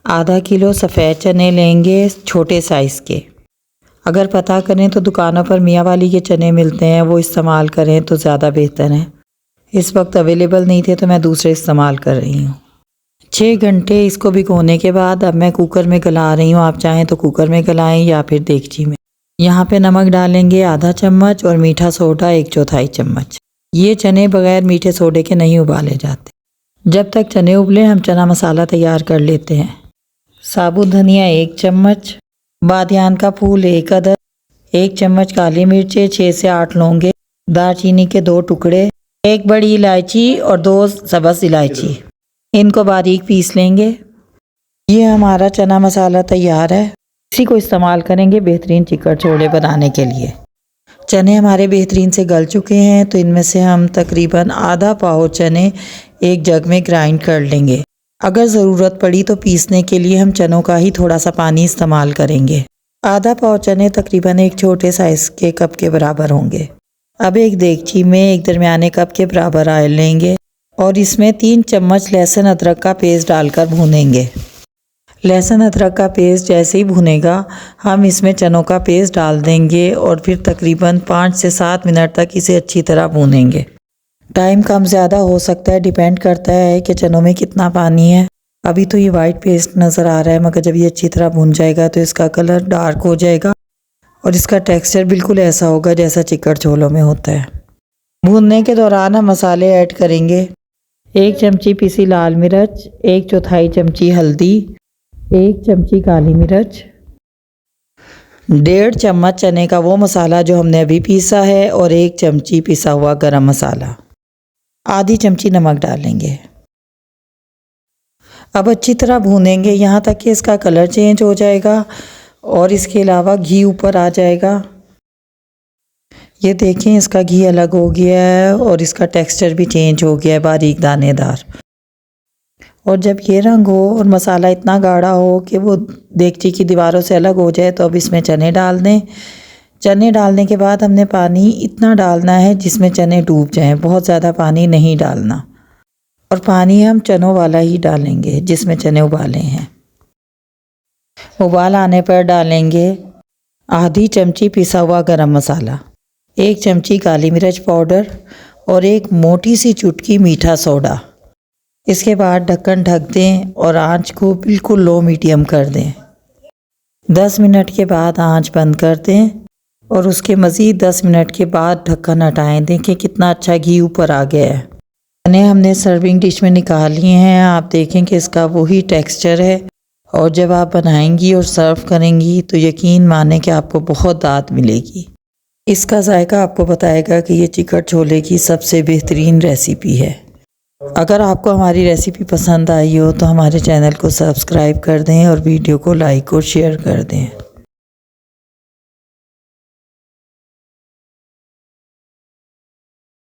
आधा किलो सफ़ेद चने लेंगे छोटे साइज़ के। अगर पता करें तो दुकानों पर मियाँ वाली के चने मिलते हैं, वो इस्तेमाल करें तो ज़्यादा बेहतर है। इस वक्त अवेलेबल नहीं थे तो मैं दूसरे इस्तेमाल कर रही हूँ। 6 घंटे इसको भिगोने के बाद अब मैं कुकर में गला रही हूँ। आप चाहें तो कुकर में गलाएं या फिर देगची में। यहाँ पे नमक डालेंगे आधा चम्मच और मीठा सोडा 1/4 चम्मच। ये चने बगैर मीठे सोडे के नहीं उबाले जाते। जब तक चने उबले हम चना मसाला तैयार कर लेते हैं। साबुत धनिया 1 चम्मच, बादियान का फूल 1 अदद, 1 चम्मच काली मिर्चें, 6 से 8 लौंगे, दालचीनी के 2 टुकड़े, 1 बड़ी इलायची और 2 सब्ज़ इलायची। इनको बारीक पीस लेंगे। ये हमारा चना मसाला तैयार है। इसी को इस्तेमाल करेंगे बेहतरीन चिकन छोले बनाने के लिए। चने हमारे बेहतरीन से गल चुके हैं तो इनमें से हम तकरीबन आधा पाव चने एक जग में ग्राइंड कर लेंगे। अगर ज़रूरत पड़ी तो पीसने के लिए हम चनों का ही थोड़ा सा पानी इस्तेमाल करेंगे। आधा पाव चने तकरीबन एक छोटे साइज़ के कप के बराबर होंगे। अब एक देगची में एक दरमियाने कप के बराबर ऑयल लेंगे और इसमें 3 चम्मच लहसुन अदरक का पेस्ट डालकर भूनेंगे। लहसुन अदरक का पेस्ट जैसे ही भुनेगा हम इसमें चनों का पेस्ट डाल देंगे और फिर तकरीबन 5 से 7 मिनट तक इसे अच्छी तरह भूनेंगे। टाइम कम ज़्यादा हो सकता है, डिपेंड करता है कि चनों में कितना पानी है। अभी तो ये वाइट पेस्ट नज़र आ रहा है, मगर जब ये अच्छी तरह भुन जाएगा तो इसका कलर डार्क हो जाएगा और इसका टेक्सचर बिल्कुल ऐसा होगा जैसा चिकन छोलों में होता है। भूनने के दौरान हम मसाले ऐड करेंगे। 1 चमची पिसी लाल मिर्च, 1/4 चमची हल्दी, 1 चमची काली मिर्च, 1.5 चम्मच चने का वो मसाला जो हमने अभी पीसा है और 1 चमची पिसा हुआ गरम मसाला, आधी चमची नमक डालेंगे। अब अच्छी तरह भूनेंगे यहाँ तक कि इसका कलर चेंज हो जाएगा और इसके अलावा घी ऊपर आ जाएगा। ये देखें इसका घी अलग हो गया है और इसका टेक्सचर भी चेंज हो गया है, बारीक दानेदार। और जब ये रंग हो और मसाला इतना गाढ़ा हो कि वो देगची की दीवारों से अलग हो जाए तो अब इसमें चने डाल दें। चने डालने के बाद हमने पानी इतना डालना है जिसमें चने डूब जाएं, बहुत ज़्यादा पानी नहीं डालना। और पानी हम चनों वाला ही डालेंगे जिसमें चने उबाले हैं। उबाल आने पर डालेंगे आधी चमची पिसा हुआ गरम मसाला, 1 चमची काली मिर्च पाउडर और 1 मोटी सी चुटकी मीठा सोडा। इसके बाद ढक्कन ढक दें और आंच को बिल्कुल लो मीडियम कर दें। 10 मिनट के बाद आंच बंद कर दें और उसके मज़ीद 10 मिनट के बाद ढक्कन हटाएं। देखें कितना अच्छा घी ऊपर आ गया है। चने हमने सर्विंग डिश में निकाल लिए हैं। आप देखें कि इसका वही टेक्सचर है और जब आप बनाएंगी और सर्व करेंगी तो यकीन माने कि आपको बहुत दाद मिलेगी। इसका जायका आपको बताएगा कि ये चिकन छोले की सबसे बेहतरीन रेसिपी है। अगर आपको हमारी रेसिपी पसंद आई हो तो हमारे चैनल को सब्सक्राइब कर दें और वीडियो को लाइक और शेयर कर दें।